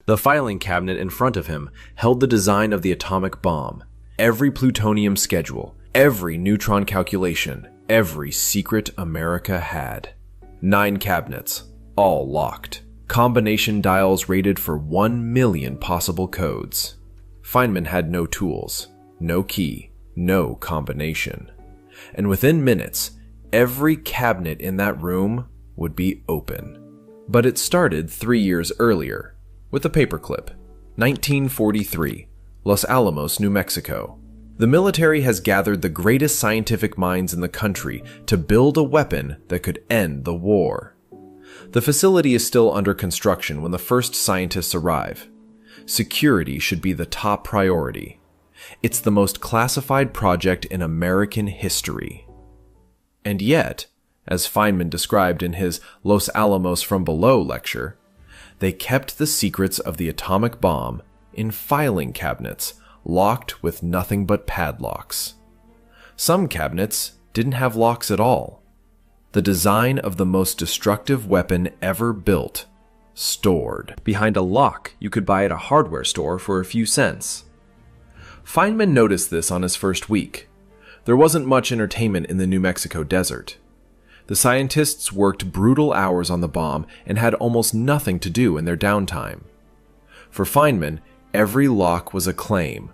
The filing cabinet in front of him held the design of the atomic bomb, every plutonium schedule, every neutron calculation, every secret America had. 9 cabinets, all locked. Combination dials rated for 1 million possible codes. Feynman had no tools, no key, no combination. And within minutes, every cabinet in that room would be open. But it started 3 years earlier, with a paperclip. 1943, Los Alamos, New Mexico. The military has gathered the greatest scientific minds in the country to build a weapon that could end the war. The facility is still under construction when the first scientists arrive. Security should be the top priority. It's the most classified project in American history. And yet, as Feynman described in his Los Alamos from Below lecture, they kept the secrets of the atomic bomb in filing cabinets locked with nothing but padlocks. Some cabinets didn't have locks at all. The design of the most destructive weapon ever built, stored behind a lock you could buy at a hardware store for a few cents. Feynman noticed this on his first week. There wasn't much entertainment in the New Mexico desert. The scientists worked brutal hours on the bomb and had almost nothing to do in their downtime. For Feynman, every lock was a claim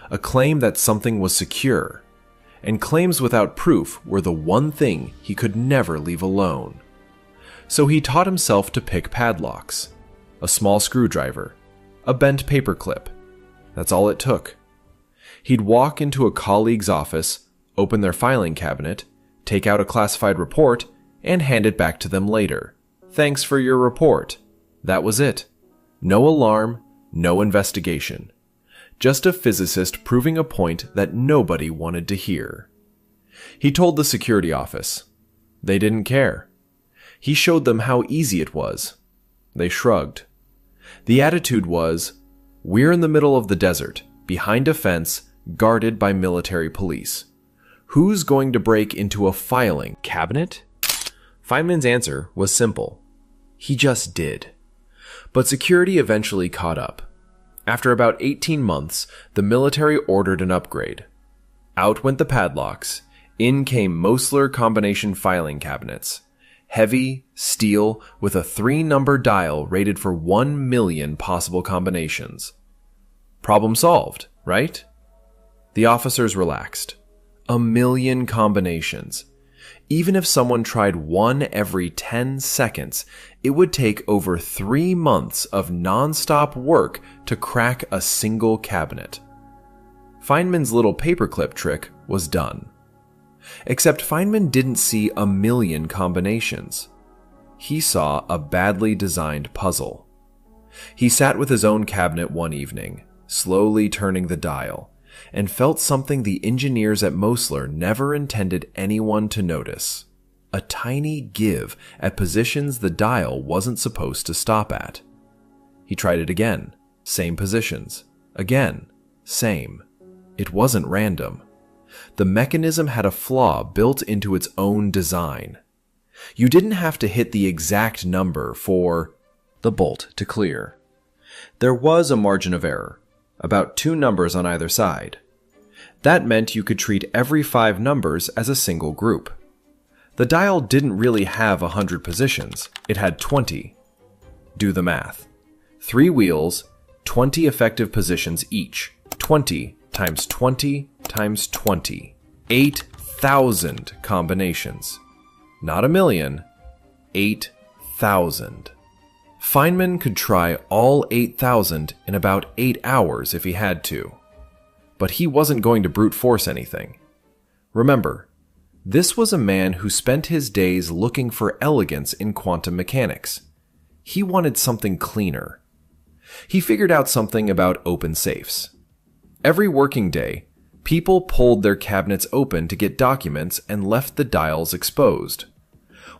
that something was secure, and claims without proof were the one thing he could never leave alone. So he taught himself to pick padlocks, a small screwdriver, a bent paperclip. That's all it took. He'd walk into a colleague's office, open their filing cabinet, take out a classified report, and hand it back to them later. Thanks for your report. That was it. No alarm, no investigation. Just a physicist proving a point that nobody wanted to hear. He told the security office. They didn't care. He showed them how easy it was. They shrugged. The attitude was, we're in the middle of the desert, behind a fence, guarded by military police. Who's going to break into a filing cabinet? Feynman's answer was simple. He just did. But security eventually caught up. After about 18 months, the military ordered an upgrade. Out went the padlocks. In came Mosler combination filing cabinets. Heavy, steel, with a 3-number dial rated for 1 million possible combinations. Problem solved, right? The officers relaxed. 1 million combinations. Even if someone tried one every 10 seconds, it would take over 3 months of non-stop work to crack a single cabinet. Feynman's little paperclip trick was done. Except Feynman didn't see 1 million combinations. He saw a badly designed puzzle. He sat with his own cabinet one evening, slowly turning the dial, and felt something the engineers at Mosler never intended anyone to notice. A tiny give at positions the dial wasn't supposed to stop at. He tried it again. Same positions. Again. Same. It wasn't random. The mechanism had a flaw built into its own design. You didn't have to hit the exact number for the bolt to clear. There was a margin of error, about 2 numbers on either side. That meant you could treat every 5 numbers as a single group. The dial didn't really have 100 positions, it had 20. Do the math. 3 wheels, 20 effective positions each. 20 times 20 times 20. 8,000 combinations. Not 1 million, 8,000. Feynman could try all 8,000 in about 8 hours if he had to. But he wasn't going to brute force anything. Remember, this was a man who spent his days looking for elegance in quantum mechanics. He wanted something cleaner. He figured out something about open safes. Every working day, people pulled their cabinets open to get documents and left the dials exposed.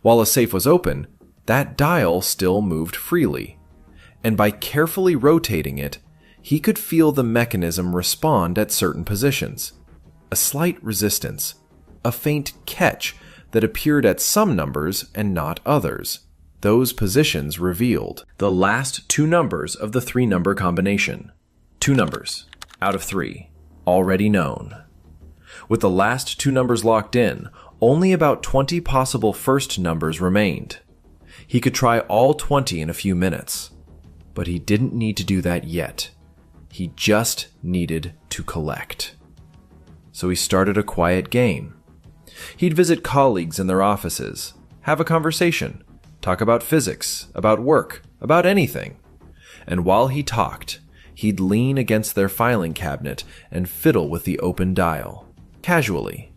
While a safe was open, that dial still moved freely, and by carefully rotating it, he could feel the mechanism respond at certain positions. A slight resistance, a faint catch that appeared at some numbers and not others. Those positions revealed the last two numbers of the three-number combination. Two numbers out of three, already known. With the last two numbers locked in, only about 20 possible first numbers remained. He could try all 20 in a few minutes, but he didn't need to do that yet. He just needed to collect. So he started a quiet game. He'd visit colleagues in their offices, have a conversation, talk about physics, about work, about anything. And while he talked, he'd lean against their filing cabinet and fiddle with the open dial, casually,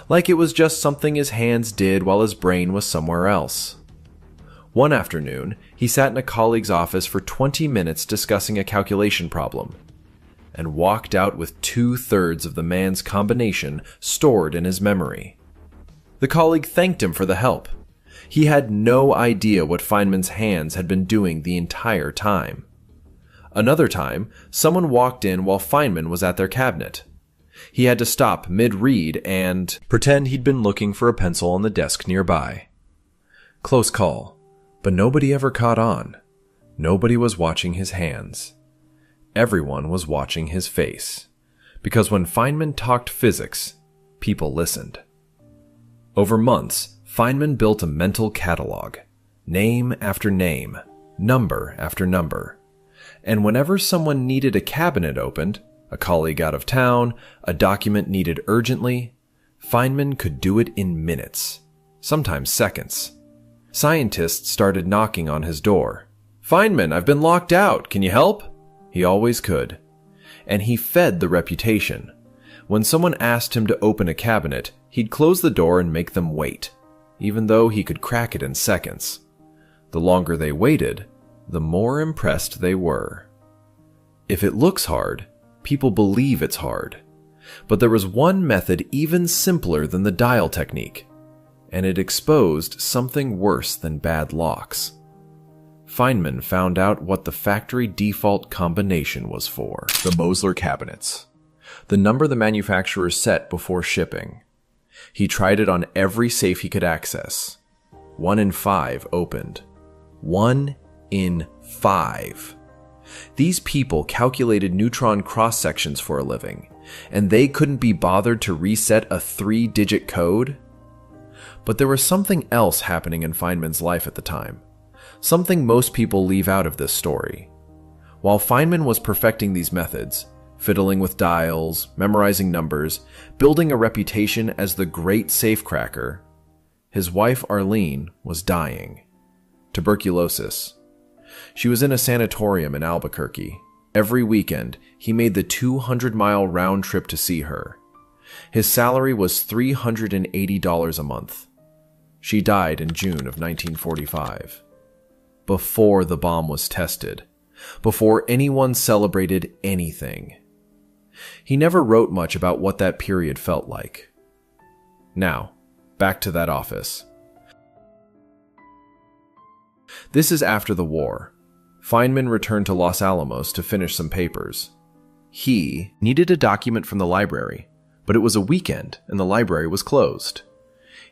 like it was just something his hands did while his brain was somewhere else. One afternoon, he sat in a colleague's office for 20 minutes discussing a calculation problem, and walked out with 2/3 of the man's combination stored in his memory. The colleague thanked him for the help. He had no idea what Feynman's hands had been doing the entire time. Another time, someone walked in while Feynman was at their cabinet. He had to stop mid-read and pretend he'd been looking for a pencil on the desk nearby. Close call, but nobody ever caught on. Nobody was watching his hands. Everyone was watching his face, because when Feynman talked physics, people listened. Over months, Feynman built a mental catalog, name after name, number after number. And whenever someone needed a cabinet opened, a colleague out of town, a document needed urgently, Feynman could do it in minutes, sometimes seconds. Scientists started knocking on his door. "Feynman, I've been locked out. Can you help?" He always could. And he fed the reputation. When someone asked him to open a cabinet, he'd close the door and make them wait, even though he could crack it in seconds. The longer they waited, the more impressed they were. If it looks hard, people believe it's hard. But there was one method even simpler than the dial technique, and it exposed something worse than bad locks. Feynman found out what the factory default combination was for. The Mosler cabinets. The number the manufacturer set before shipping. He tried it on every safe he could access. 1 in 5 opened. 1 in 5. These people calculated neutron cross-sections for a living, and they couldn't be bothered to reset a 3-digit code? But there was something else happening in Feynman's life at the time. Something most people leave out of this story. While Feynman was perfecting these methods, fiddling with dials, memorizing numbers, building a reputation as the great safecracker, his wife Arlene was dying. Tuberculosis. She was in a sanatorium in Albuquerque. Every weekend, he made the 200-mile round trip to see her. His salary was $380 a month. She died in June of 1945. Before the bomb was tested. Before anyone celebrated anything. He never wrote much about what that period felt like. Now, back to that office. This is after the war. Feynman returned to Los Alamos to finish some papers. He needed a document from the library, but it was a weekend and the library was closed.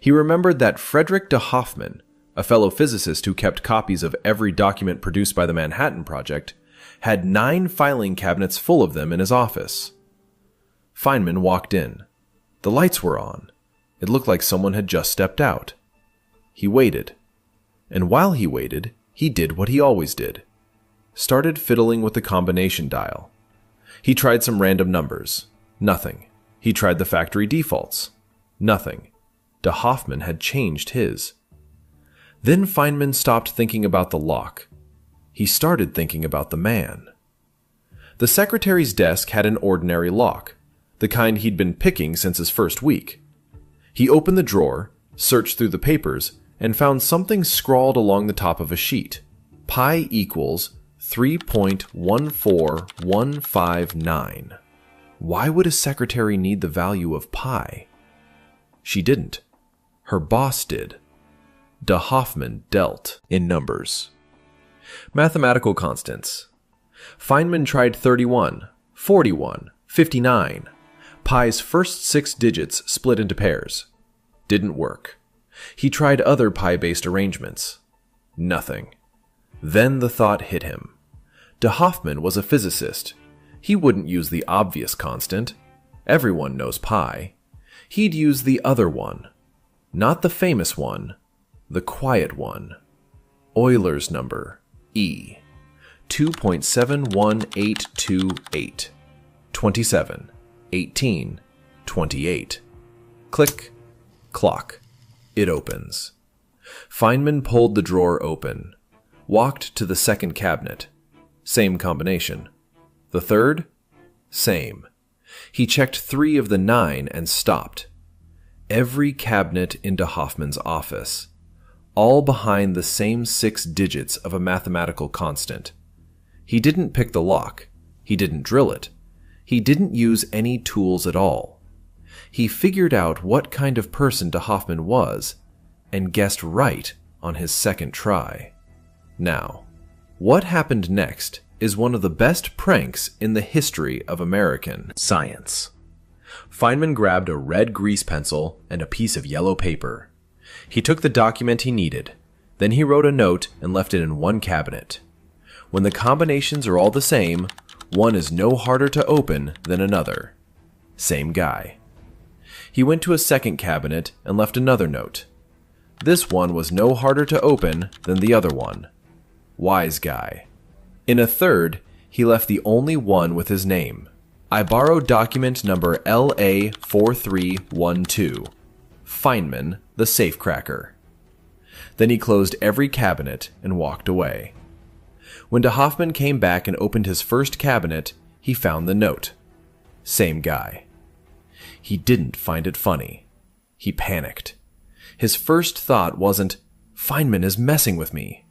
He remembered that Frederick de Hoffman, a fellow physicist who kept copies of every document produced by the Manhattan Project, had 9 filing cabinets full of them in his office. Feynman walked in. The lights were on. It looked like someone had just stepped out. He waited. And while he waited, he did what he always did. Started fiddling with the combination dial. He tried some random numbers. Nothing. He tried the factory defaults. Nothing. De Hoffman had changed his. Then Feynman stopped thinking about the lock. He started thinking about the man. The secretary's desk had an ordinary lock, the kind he'd been picking since his first week. He opened the drawer, searched through the papers, and found something scrawled along the top of a sheet. Pi equals 3.14159. Why would a secretary need the value of pi? She didn't. Her boss did. De Hoffman dealt in numbers. Mathematical constants. Feynman tried 31, 41, 59. Pi's first 6 digits split into pairs. Didn't work. He tried other pi-based arrangements. Nothing. Then the thought hit him. De Hoffmann was a physicist. He wouldn't use the obvious constant. Everyone knows pi. He'd use the other one. Not the famous one, the quiet one. Euler's number, E. 2.71828. 27, 18, 28. Click, clock. It opens. Feynman pulled the drawer open, walked to the second cabinet. Same combination. The third? Same. He checked 3 of the 9 and stopped. Every cabinet in de Hoffmann's office, all behind the same 6 digits of a mathematical constant. He didn't pick the lock. He didn't drill it. He didn't use any tools at all. He figured out what kind of person de Hoffmann was and guessed right on his second try. Now, what happened next is one of the best pranks in the history of American science. Feynman grabbed a red grease pencil and a piece of yellow paper. He took the document he needed. Then he wrote a note and left it in one cabinet. When the combinations are all the same, one is no harder to open than another. Same guy. He went to a second cabinet and left another note. This one was no harder to open than the other one. Wise guy. In a third, he left the only one with his name. I borrowed document number LA4312. Feynman, the safecracker. Then he closed every cabinet and walked away. When de Hoffmann came back and opened his first cabinet, he found the note. Same guy. He didn't find it funny. He panicked. His first thought wasn't, Feynman is messing with me.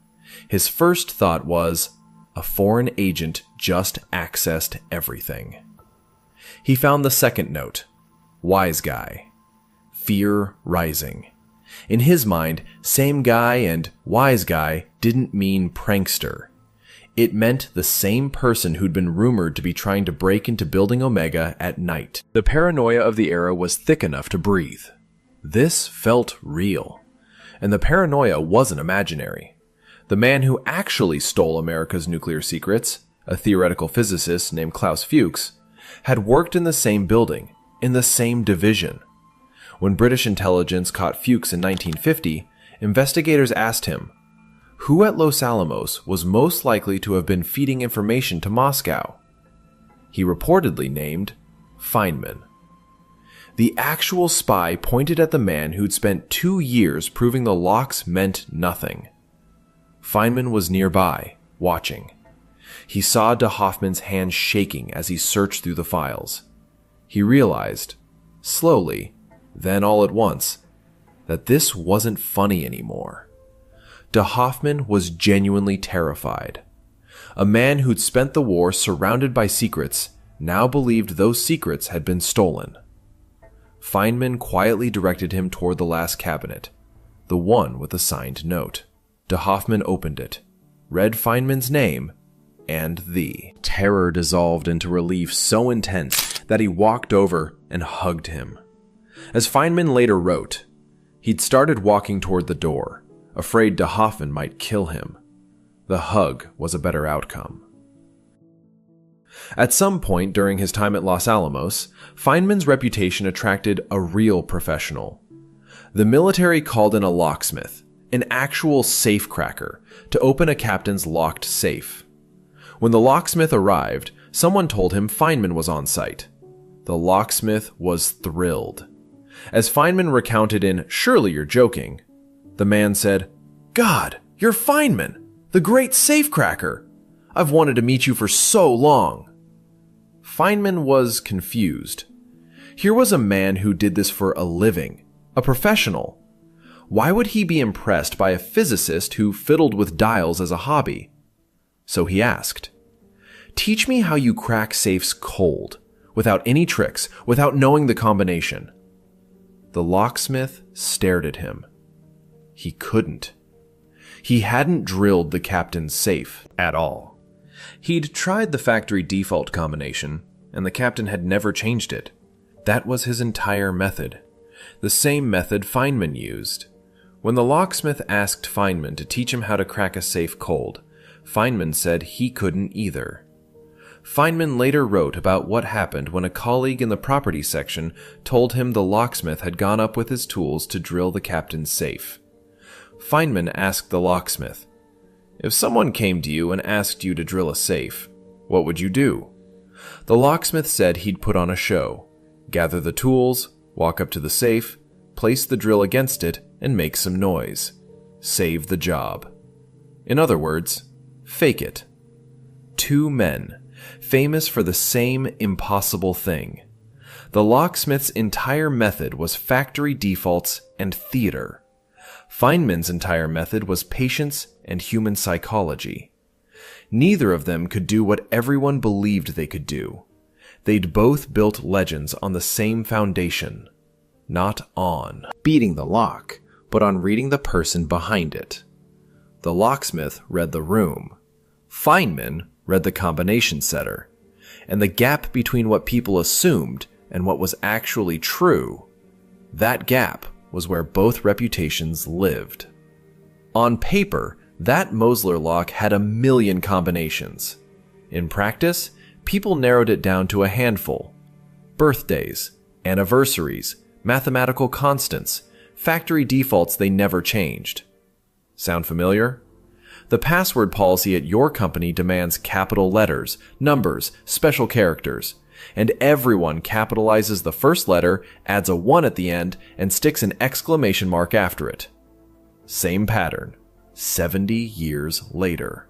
His first thought was, a foreign agent just accessed everything. He found the second note. Wise guy. Fear rising. In his mind, same guy and wise guy didn't mean prankster. It meant the same person who'd been rumored to be trying to break into Building Omega at night. The paranoia of the era was thick enough to breathe. This felt real. And the paranoia wasn't imaginary. The man who actually stole America's nuclear secrets, a theoretical physicist named Klaus Fuchs, had worked in the same building, in the same division. When British intelligence caught Fuchs in 1950, investigators asked him, who at Los Alamos was most likely to have been feeding information to Moscow? He reportedly named Feynman. The actual spy pointed at the man who'd spent 2 years proving the locks meant nothing. Feynman was nearby, watching. He saw de Hoffmann's hand shaking as he searched through the files. He realized, slowly, then all at once, that this wasn't funny anymore. De Hoffmann was genuinely terrified. A man who'd spent the war surrounded by secrets now believed those secrets had been stolen. Feynman quietly directed him toward the last cabinet, the one with the signed note. De Hoffmann opened it, read Feynman's name, and the terror dissolved into relief so intense that he walked over and hugged him. As Feynman later wrote, he'd started walking toward the door, afraid de Hoffmann might kill him. The hug was a better outcome. At some point during his time at Los Alamos, Feynman's reputation attracted a real professional. The military called in a locksmith, an actual safecracker, to open a captain's locked safe. When the locksmith arrived, someone told him Feynman was on site. The locksmith was thrilled. As Feynman recounted in Surely You're Joking, the man said, God, you're Feynman, the great safecracker. I've wanted to meet you for so long. Feynman was confused. Here was a man who did this for a living, a professional. Why would he be impressed by a physicist who fiddled with dials as a hobby? So he asked, teach me how you crack safes cold, without any tricks, without knowing the combination. The locksmith stared at him. He couldn't. He hadn't drilled the captain's safe at all. He'd tried the factory default combination, and the captain had never changed it. That was his entire method. The same method Feynman used. When the locksmith asked Feynman to teach him how to crack a safe cold, Feynman said he couldn't either. Feynman later wrote about what happened when a colleague in the property section told him the locksmith had gone up with his tools to drill the captain's safe. Feynman asked the locksmith, "If someone came to you and asked you to drill a safe, what would you do?" The locksmith said he'd put on a show, gather the tools, walk up to the safe, place the drill against it, and make some noise. Save the job. In other words, fake it. Two men, famous for the same impossible thing. The locksmith's entire method was factory defaults and theater. Feynman's entire method was patience and human psychology. Neither of them could do what everyone believed they could do. They'd both built legends on the same foundation, not on beating the lock, but on reading the person behind it. The locksmith read the room. Feynman read the combination setter. And the gap between what people assumed and what was actually true, that gap was where both reputations lived. On paper, that Mosler lock had 1,000,000 combinations. In practice, people narrowed it down to a handful. Birthdays, anniversaries, mathematical constants, factory defaults they never changed. Sound familiar? The password policy at your company demands capital letters, numbers, special characters, and everyone capitalizes the first letter, adds a 1 at the end, and sticks an exclamation mark after it. Same pattern, 70 years later.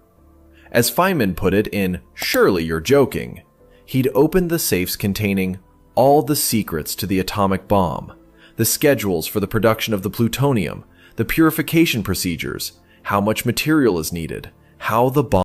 As Feynman put it in Surely You're Joking, he'd opened the safes containing all the secrets to the atomic bomb, the schedules for the production of the plutonium, the purification procedures, how much material is needed, how the bomb